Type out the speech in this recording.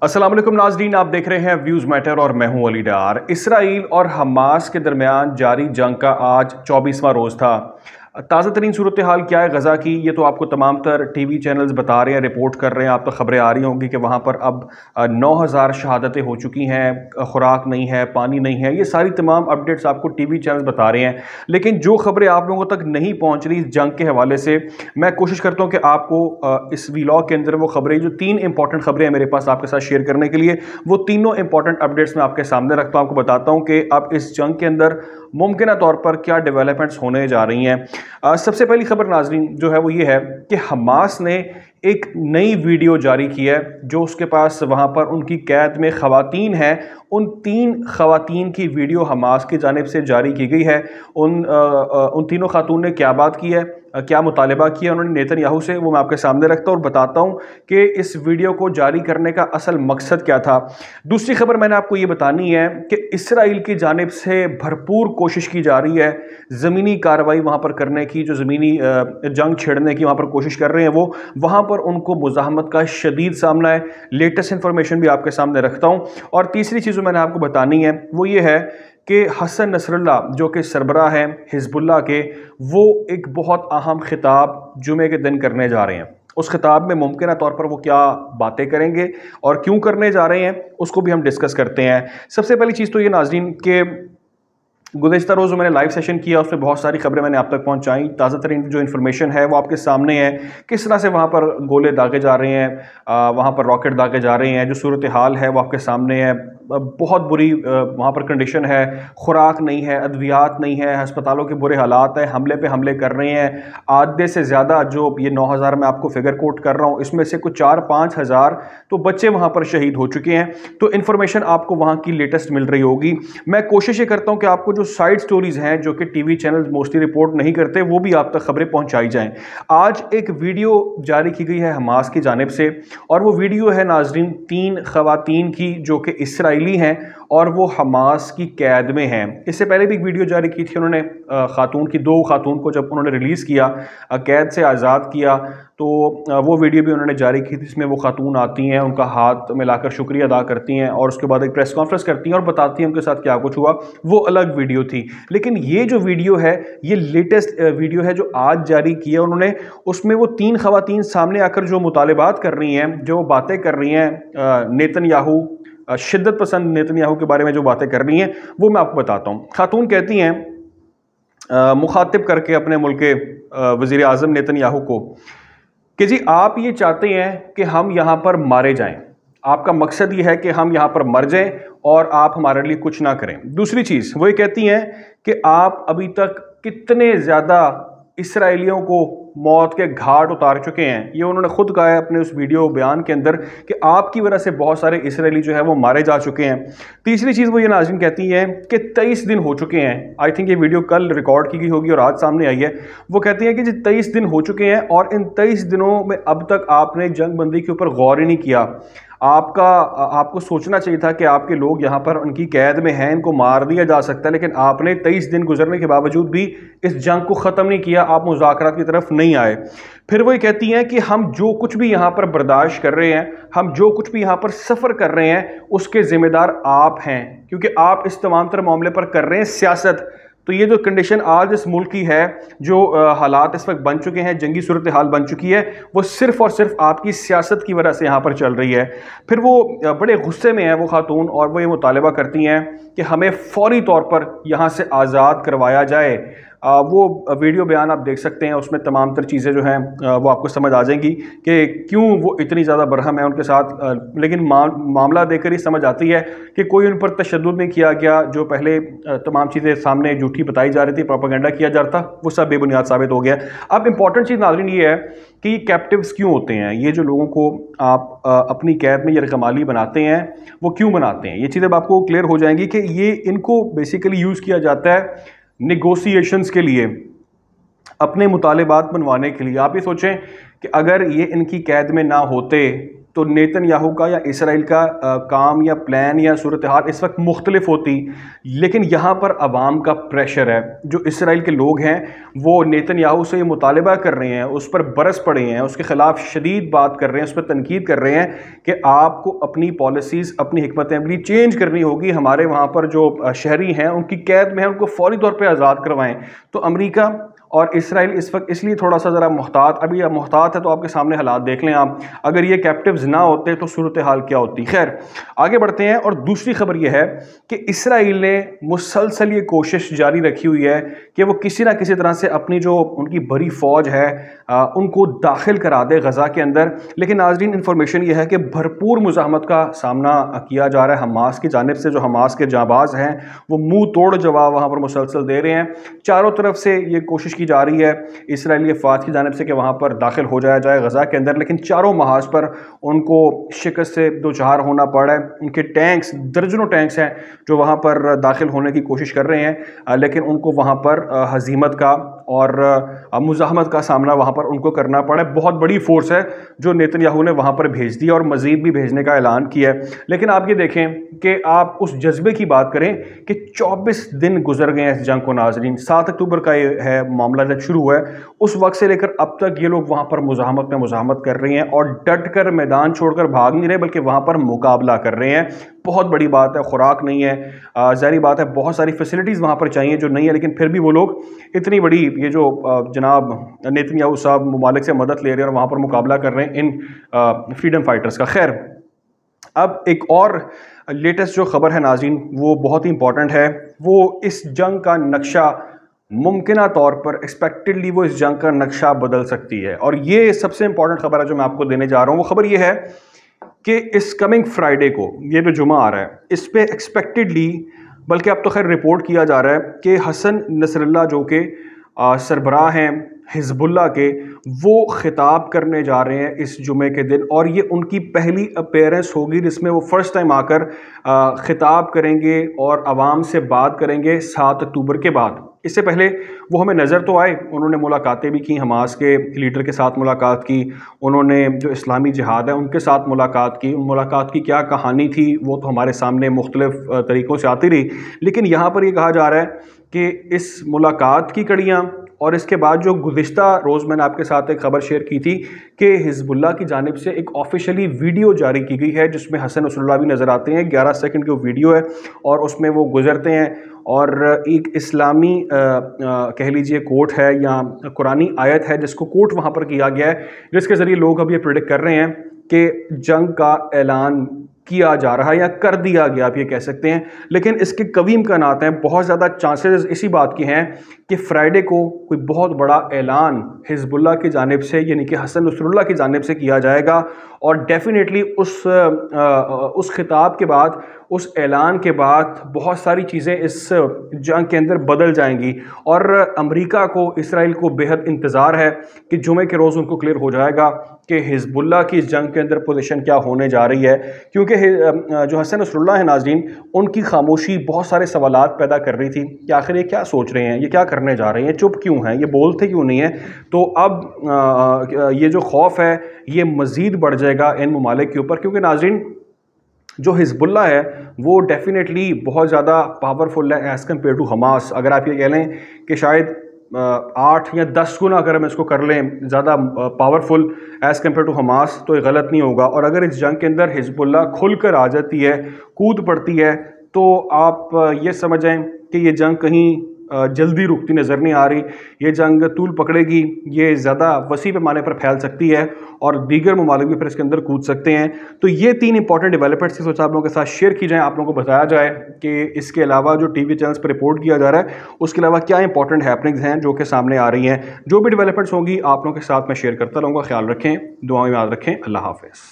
अस्सलाम वालेकुम नाज़रीन, आप देख रहे हैं व्यूज़ मैटर और मैं हूं अली डार। इसराइल और हमास के दरमियान जारी जंग का आज 24वां रोज़ था। ताज़ा तरीन सूरत हाल क्या है गज़ा की, ये तो आपको तमाम तर टीवी चैनल्स बता रहे हैं, रिपोर्ट कर रहे हैं। आप तो ख़बरें आ रही होंगी कि वहाँ पर अब 9000 शहादतें हो चुकी हैं, खुराक नहीं है, पानी नहीं है। ये सारी तमाम अपडेट्स आपको टीवी चैनल्स बता रहे हैं, लेकिन जो ख़बरें आप लोगों तक नहीं पहुँच रही इस जंग के हवाले से, मैं कोशिश करता हूँ कि आपको इस व्लॉग के अंदर वो ख़बरें, जो 3 इंपॉर्टेंट ख़बरें हैं मेरे पास आपके साथ शेयर करने के लिए, वो तीनों इंपॉर्टेंट अपडेट्स मैं आपके सामने रखता हूँ। आपको बताता हूँ कि अब इस जंग के अंदर मुमकिन तौर पर क्या डेवलपमेंट्स होने जा रही हैं। सबसे पहली खबर नाज़रीन जो है वो ये है कि हमास ने एक नई वीडियो जारी की है, जो उसके पास वहाँ पर उनकी कैद में ख़वातीन हैं। उन 3 ख़वातीन की वीडियो हमास की जानिब से जारी की गई है। उन तीनों खातून ने क्या बात की है, क्या मुतालबा किया उन्होंने नेतन्याहू से, वो मैं आपके सामने रखता हूँ और बताता हूँ कि इस वीडियो को जारी करने का असल मकसद क्या था। दूसरी खबर मैंने आपको ये बतानी है कि इसराइल की जानिब से भरपूर कोशिश की जा रही है ज़मीनी कार्रवाई वहाँ पर करने की, जो ज़मीनी जंग छेड़ने की वहाँ पर कोशिश कर रहे हैं वो, वहाँ पर उनको मुज़ाहमत का शदीद सामना है। लेटेस्ट इन्फॉर्मेशन भी आपके सामने रखता हूँ। और तीसरी चीज़ जो मैंने आपको बतानी है वो ये है कि हसन नसरुल्लाह जो कि सरबराह हैं हिजबुल्लाह के, वो एक बहुत अहम खिताब जुमे के दिन करने जा रहे हैं। उस खिताब में मुमकिन तौर पर वो क्या बातें करेंगे और क्यों करने जा रहे हैं, उसको भी हम डिस्कस करते हैं। सबसे पहली चीज़ तो ये नाज़रीन कि गुज़श्ता रोज़ मैंने लाइव सेशन किया, उसमें बहुत सारी खबरें मैंने आप तक पहुंचाई। ताज़ा तरीन जो इन्फॉर्मेशन है वो आपके सामने है, किस तरह से वहाँ पर गोले दागे जा रहे हैं, वहाँ पर रॉकेट दागे जा रहे हैं। जो सूरत हाल है वो आपके सामने है। बहुत बुरी वहाँ पर कंडीशन है, खुराक नहीं है, अद्वियात नहीं है, हस्पतालों के बुरे हालात हैं, हमले पे हमले कर रहे हैं। आधे से ज़्यादा जो ये 9000 मैं आपको फिगर कोट कर रहा हूँ, इसमें से कुछ 4-5 हज़ार तो बच्चे वहाँ पर शहीद हो चुके हैं। तो इन्फॉर्मेशन आपको वहाँ की लेटेस्ट मिल रही होगी। मैं कोशिश ये करता हूँ कि आपको जो साइड स्टोरीज हैं जो कि टीवी चैनल मोस्टली रिपोर्ट नहीं करते, वो भी आप तक खबरें पहुंचाई जाएं। आज एक वीडियो जारी की गई है हमास की जानिब से, और वो वीडियो है नाजरीन 3 खवातीन की जो कि इसराइली हैं और वो हमास की कैद में हैं। इससे पहले भी एक वीडियो जारी की थी उन्होंने खातून की, 2 खातून को जब उन्होंने रिलीज़ किया, कैद से आज़ाद किया, तो वो वीडियो भी उन्होंने जारी की थी। इसमें वो खातून आती हैं, उनका हाथ मिलाकर शुक्रिया अदा करती हैं और उसके बाद एक प्रेस कॉन्फ्रेंस करती हैं और बताती हैं उनके साथ क्या कुछ हुआ। वो अलग वीडियो थी। लेकिन ये जो वीडियो है ये लेटेस्ट वीडियो है जो आज जारी की है उन्होंने। उसमें वो 3 खवातीन सामने आकर जो मुतालबात कर रही हैं, जो बातें कर रही हैं नेतन्याहू, शिद्दत पसंद नेतन्याहू के बारे में जो बातें कर रही हैं, वो मैं आपको बताता हूँ। खातून कहती हैं मुखातिब करके अपने मुल्क के वज़ीर आज़म नेतन्याहू को कि जी आप ये चाहते हैं कि हम यहाँ पर मारे जाएं, आपका मकसद ये है कि हम यहाँ पर मर जाएं और आप हमारे लिए कुछ ना करें। दूसरी चीज़ वो ये कहती हैं कि आप अभी तक कितने ज़्यादा इसराइलियों को मौत के घाट उतार चुके हैं। ये उन्होंने खुद कहा है अपने उस वीडियो बयान के अंदर कि आपकी वजह से बहुत सारे इसराइली जो है वो मारे जा चुके हैं। तीसरी चीज़ वो ये नाज़रीन कहती हैं कि 23 दिन हो चुके हैं। आई थिंक ये वीडियो कल रिकॉर्ड की गई होगी और आज सामने आई है। वो कहती हैं कि जी 23 दिन हो चुके हैं और इन 23 दिनों में अब तक आपने जंग बंदी के ऊपर गौर ही नहीं किया। आपको सोचना चाहिए था कि आपके लोग यहाँ पर उनकी कैद में हैं, इनको मार दिया जा सकता है, लेकिन आपने 23 दिन गुजरने के बावजूद भी इस जंग को ख़त्म नहीं किया, आप मुज़ाकरात की तरफ नहीं आए। फिर वो ये कहती हैं कि हम जो कुछ भी यहाँ पर बर्दाश्त कर रहे हैं, हम जो कुछ भी यहाँ पर सफ़र कर रहे हैं, उसके ज़िम्मेदार आप हैं, क्योंकि आप इस तमाम तर मामले पर कर रहे हैं सियासत। तो ये जो कंडीशन आज इस मुल्क की है, जो हालात इस वक्त बन चुके हैं, जंगी सूरत हाल बन चुकी है, वो सिर्फ़ और सिर्फ आपकी सियासत की वजह से यहाँ पर चल रही है। फिर वो बड़े गुस्से में है वो खातून, और वो ये मुतालबा करती हैं कि हमें फ़ौरी तौर पर यहाँ से आज़ाद करवाया जाए। वो वीडियो बयान आप देख सकते हैं, उसमें तमाम तर चीज़ें जो हैं वो आपको समझ आ जाएंगी कि क्यों वो इतनी ज़्यादा बरहम है उनके साथ। लेकिन मामला देखकर ही समझ आती है कि कोई उन पर तशद्दुद नहीं किया गया। जो पहले तमाम चीज़ें सामने झूठी बताई जा रही थी, प्रोपेगेंडा किया जा रहा था, वो सब बेबुनियाद साबित हो गया। अब इंपॉर्टेंट चीज़ नाज़रीन ये है कि कैप्टिव्स क्यों होते हैं, ये जो लोगों को आप अपनी कैद में यरगमाली बनाते हैं, वो क्यों बनाते हैं, ये चीज़ें अब आपको क्लियर हो जाएंगी कि ये इनको बेसिकली यूज़ किया जाता है नेगोशिएशंस के लिए, अपने मुतालिबात बनवाने के लिए। आप ये सोचें कि अगर ये इनकी कैद में ना होते تو نیتن یاہو کا یا اسرائیل کا کام یا پلان یا صورتحال اس وقت مختلف ہوتی، لیکن یہاں پر عوام کا پریشر ہے. جو اسرائیل کے لوگ ہیں وہ نیتن یاہو سے یہ مطالبہ کر رہے ہیں، اس پر برس پڑے ہیں، اس کے خلاف شدید بات کر رہے ہیں، اس پر تنقید کر رہے ہیں کہ آپ کو اپنی پالیسیز، اپنی حکمت عملی چینج کرنی ہوگی. ہمارے وہاں پر جو شہری ہیں ان کی قید میں ہیں، ان کو فوری طور پہ آزاد کروائیں. تو امریکہ اور اسرائیل اس وقت اس لیے تھوڑا سا ذرا محتاط، ابھی محتاط ہے. تو آپ کے سامنے حالات دیکھ لیں آپ، اگر یہ کیپٹیوز نہ ہوتے تو صورتحال کیا ہوتی. خیر آگے بڑھتے ہیں. اور دوسری خبر یہ ہے کہ اسرائیل نے مسلسل یہ کوشش جاری رکھی ہوئی ہے کہ وہ کسی نہ کسی طرح سے اپنی جو ان کی بڑی فوج ہے ان کو داخل کرا دے غزہ کے اندر. لیکن ناظرین انفارمیشن یہ ہے کہ بھرپور مزاحمت کا سامنا کیا جا رہا ہے حماس کی جانب سے. جو حماس کے جانباز ہیں وہ منہ توڑ جواب وہاں پر مسلسل دے رہے ہیں. چاروں طرف سے یہ کوشش کی جا رہی ہے اسرائیلی افواج کی جانب سے کہ وہاں پر داخل ہو جایا جائے غزہ کے اندر، لیکن چاروں محاذ پر ان کو شکست سے دوچار ہونا پڑ رہا ہے. ان کے ٹینکس، درجنوں ٹینکس ہیں جو وہاں پر داخل ہونے کی کوشش کر رہے ہیں، لیکن ان کو وہاں پر ہزیمت کا اور مزاحمت کا سامنا وہاں پر ان کو کرنا پڑا ہے. بہت بڑی فورس ہے جو نیتن یاہو نے وہاں پر بھیج دی اور مزید بھی بھیجنے کا اعلان کیا ہے. لیکن آپ یہ دیکھیں کہ آپ اس جذبے کی بات کریں کہ 24 دن گزر گئے ہیں اس جنگ کو. ناظرین 7 اکتوبر کا یہ ہے معاملہ جب شروع ہوا ہے، اس وقت سے لے کر اب تک یہ لوگ وہاں پر مزاحمت کر رہے ہیں اور ڈٹ کر میدان چھوڑ کر بھاگ نہیں رہے بلکہ وہاں پر مقابلہ کر رہے ہیں. بہت بڑی بات ہے. خوراک نہیں ہے، ظاہری بات ہے بہت ساری فیسلٹیز وہاں پر چاہیے جو نہیں ہے، لیکن پھر بھی وہ لوگ اتنی بڑی یہ جو جناب نیتن یاہو صاحب ممالک سے مدد لے رہے ہیں اور وہاں پر مقابلہ کر رہے ہیں ان فریڈم فائٹرز کا. خیر اب ایک اور لیٹسٹ جو خبر ہے ناظرین وہ بہت ہی امپورٹنٹ ہے. وہ اس جنگ کا نقشہ ممکنہ طور پر ایکسپیکٹڈلی وہ اس جنگ کا نقشہ بدل سکتی ہے. اور یہ سب سے امپورٹنٹ خبر ہے جو میں آپ کو دینے جا رہا ہوں. وہ خبر یہ ہے کہ اس کمنگ فرائیڈے کو، یہ جو جمعہ آ رہا ہے، اس پہ ایکسپیکٹڈلی، بلکہ اب تو خیر رپورٹ کیا جا رہا ہے کہ حسن نصر اللہ جو کہ سربراہ ہیں حزب اللہ کے، وہ خطاب کرنے جا رہے ہیں اس جمعے کے دن. اور یہ ان کی پہلی اپیرنس ہوگی جس میں وہ فرسٹ ٹائم آ کر خطاب کریں گے اور عوام سے بات کریں گے 7 اکتوبر کے بعد. اس سے پہلے وہ ہمیں نظر تو آئے، انہوں نے ملاقاتیں بھی کی، حماس کے لیڈر کے ساتھ ملاقات کی، انہوں نے جو اسلامی جہاد ہے ان کے ساتھ ملاقات کی. ان ملاقات کی کیا کہانی تھی وہ تو ہمارے سامنے مختلف طریقوں سے آتی رہی. لیکن یہاں پر یہ کہا جا رہا ہے کہ اس ملاقات کی کڑیاں اور اس کے بعد جو گزشتہ روز میں نے آپ کے ساتھ ایک خبر شیئر کی تھی کہ حزب اللہ کی جانب سے ایک آفیشلی ویڈیو جاری کی گئی ہے جس میں حسن نصر اللہ بھی نظر آتے ہیں. 11 سیکنڈ کی وہ ویڈیو ہے اور اس میں وہ گزرتے ہیں اور ایک اسلامی کہہ لیجئے کوٹ ہے یا قرآنی آیت ہے جس کو کوٹ وہاں پر کیا گیا ہے، جس کے ذریعے لوگ اب یہ پریڈکٹ کر رہے ہیں کہ جنگ کا اعلان کیا جا رہا ہے یا کر دیا گیا، آپ یہ کہہ سکتے ہیں. لیکن اس کے قوی امکانات ہیں، بہت زیادہ چانسز اسی بات کی ہیں کہ فرائیڈے کو کوئی بہت بڑا اعلان حزب اللہ کی جانب سے یعنی کہ حسن نصر اللہ کی جانب سے کیا جائے گا. اور ڈیفینیٹلی اس خطاب کے بعد، اس اعلان کے بعد بہت ساری چیزیں اس جنگ کے اندر بدل جائیں گی. اور امریکہ کو، اسرائیل کو بے حد انتظار ہے کہ جمعے کے روز ان کو کلیئر ہو جائے گا کہ حزب اللہ کی اس جنگ کے اندر پوزیشن کیا ہونے جا رہی ہے. کیونکہ جو حسن نصر اللہ ہیں ناظرین، ان کی خاموشی بہت سارے سوالات پیدا کر رہی تھی کہ آخر یہ کیا سوچ رہے ہیں، یہ کیا کرنے جا رہے ہیں، چپ کیوں ہیں، یہ بولتے کیوں نہیں ہیں. تو اب یہ جو خوف ہے یہ مزید بڑھ جائے گا ان ممالک کے اوپر، کیونکہ ناظرین جو حزب اللہ ہے وہ ڈیفینیٹلی بہت زیادہ پاورفل ہے ایز کمپیئر ٹو حماس. اگر آپ یہ کہہ لیں کہ شاید 8 یا 10 گنا اگر ہم اس کو کر لیں زیادہ powerful as compare to Hamas تو یہ غلط نہیں ہوگا. اور اگر اس جنگ کے اندر حزب اللہ کھل کر آ جاتی ہے، کود پڑتی ہے، تو آپ یہ سمجھیں کہ یہ جنگ کہیں جلدی رکتی نظر نہیں آ رہی. یہ جنگ طول پکڑے گی، یہ زیادہ وسیع پیمانے پر پھیل سکتی ہے اور دیگر ممالک بھی پھر اس کے اندر کود سکتے ہیں. تو یہ 3 امپورٹنٹ ڈیولپمنٹس کی سوچ آپ لوگوں کے ساتھ شیئر کی جائیں، آپ لوگوں کو بتایا جائے کہ اس کے علاوہ جو ٹی وی چینلز پر رپورٹ کیا جا رہا ہے اس کے علاوہ کیا امپورٹنٹ ہیپننگز ہیں جو کہ سامنے آ رہی ہیں. جو بھی ڈیولپمنٹس ہوں گی آپ لوگوں کے ساتھ میں شیئر کرتا رہوں گا. خیال رکھیں، دعاؤں میں یاد رکھیں. اللہ حافظ.